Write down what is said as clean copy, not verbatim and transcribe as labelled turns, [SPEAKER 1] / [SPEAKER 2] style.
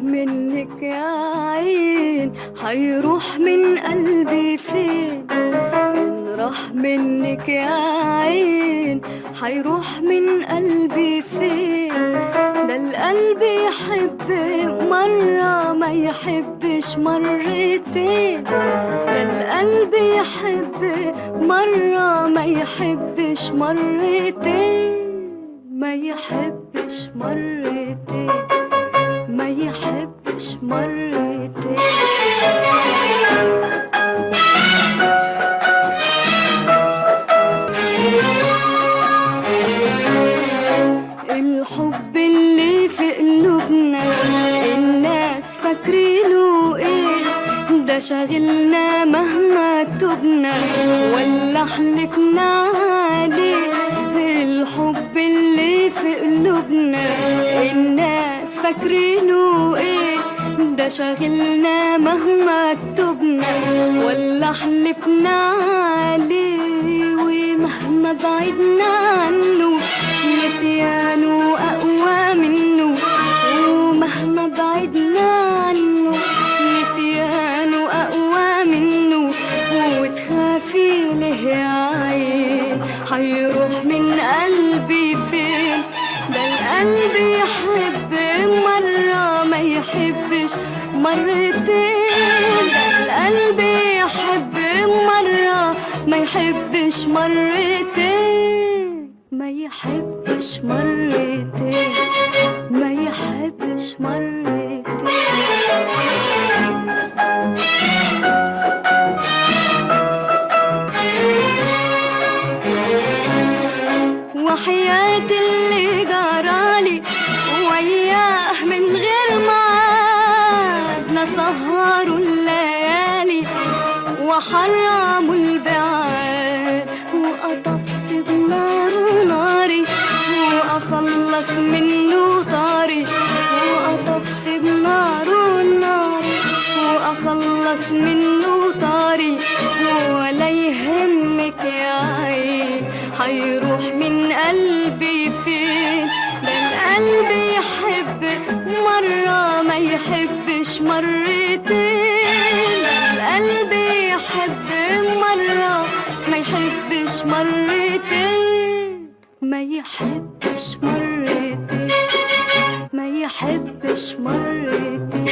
[SPEAKER 1] منك يا عين هيروح من قلبي فين؟ إن راح منك يا عين هيروح من قلبي فين؟ ده القلب يحب مرة ما يحبش مرتين، ده القلب يحب مرة ما يحبش مرتين، ما يحبش مرتين، ما يحبش مرتين. الحب اللي في قلوبنا الناس فاكرينه ايه؟ ده شاغلنا مهما تبنا ولا حلفنا عليه. الحب اللي في قلوبنا الناس فاكرينه ايه؟ ده شاغلنا مهما تبنا ولا حلفنا عليه. ومهما بعدنا عنه نسيانه أقوى منه، ومهما بعدنا عنه نسيانه أقوى منه. وتخافي له يا عين هيروح من قلبي فين؟ ده القلب يحب مرة ما يحبش مرتين، ده القلب يحب مرة ما يحبش مرتين، ما يحبش مرتين، ما يحبش مرتين. وحياة اللي جرالي وياه من غير ميعاد، لا سهروا الليالي وحرموا البعاد، وأطفي بناره ناري وأخلص منه طاري، وأطفي بناره ناري وأخلص منه طاري. ولا يهمك يا عين هيروح من قلبي فين؟ ده القلب يحب مرة ما يحبش مرتين، ده القلب يحب مرة ما يحبش مرتين، ما يحبش مرتين، ما يحبش مرتين.